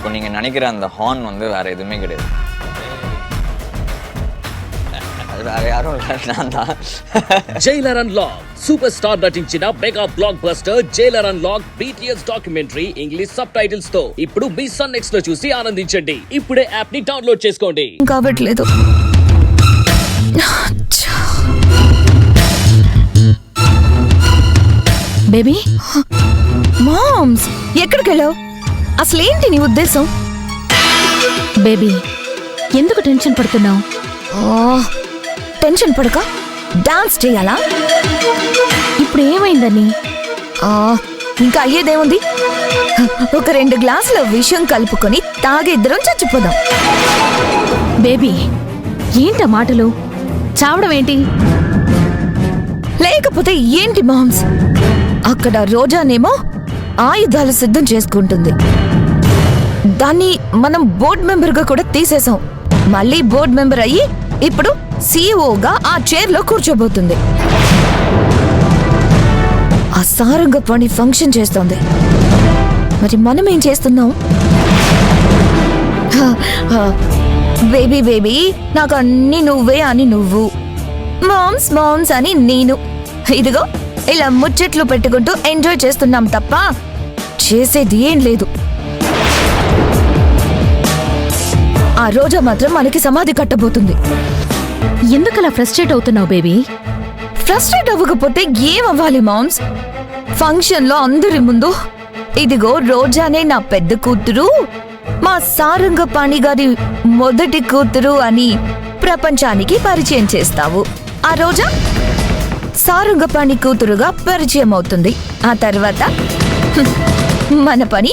இப்போ நீங்கள் நினைக்கிற அந்த ஹார்ன் வந்து வேறு எதுவுமே கிடையாது. அது வேறு யாரும் இல்லை, நான் தான். జైలర్ అన్లాక్ సూపర్ స్టార్ నటించిన mega block buster Jailer unlock BTS documentary English sub titles తో ఇప్పుడు మీ సన్ నెక్స్ట్ లో చూసి ఆనందించండి. ఇప్పుడే యాప్ ని డౌన్లోడ్ చేసుకోండి. కావట్లేదు. బేబీ, మామ్స్ ఎక్కడికి వెళ్ళావు? అసలేంటి నీ ఉద్దేశం? బేబీ, ఎందుకు టెన్షన్ పడుతున్నావు? టెన్షన్ పడక డాన్స్ చేయాలా? ఇప్పుడు ఏమైందని? ఇంకా అయ్యేదేముంది? ఒక 2 గ్లాసుల విషం కలుపుకొని తాగి ఇద్దరం చచ్చిపోదాం. బేబీ, ఏంట మాటలు? చావడం ఏంటి? లేకపోతే ఏంటి మామ్స్? అక్కడ రోజానేమో ఆయుధాలు సిద్ధం చేసుకుంటుంది. దాన్ని మనం బోర్డ్ మెంబర్గా కూడా తీసేసాం. మళ్ళీ బోర్డ్ మెంబర్ అయ్యి ఇప్పుడు సీఈఓగా ఆ చైర్లో కూర్చోబోతుంది. ఆ సారంగపాణి ఫంక్షన్ చేస్తోంది. మరి మనం ఏం చేస్తున్నాం? బేబీ బేబీ, నాకు అన్ని నువ్వే అని నువ్వు, మామ్స్ మామ్స్ అని నేను. ఇదిగో ఇలా ముచ్చట్లు పెట్టుకుంటూ ఎంజాయ్ చేస్తున్నాం తప్ప చేసేది ఏం లేదు. ఆ రోజా మాత్రం మనకి సమాధి కట్టబోతుంది. ఎందుకలా ఫ్రస్ట్రేట్ అవుతున్నావు బేబీ? ఫ్రస్ట్రేట్ అవ్వకపోతే ఏమవ్వాలి మామ్స్? ఫంక్షన్ లో అందరి ముందు ఇదిగో రోజానే నా పెద్ద కూతురు, మా సారంగపాణి గారి మొదటి కూతురు అని ప్రపంచానికి పరిచయం చేస్తావు. ఆ రోజా సారంగపాణి కూతురుగా పరిచయం అవుతుంది. ఆ తర్వాత మన పని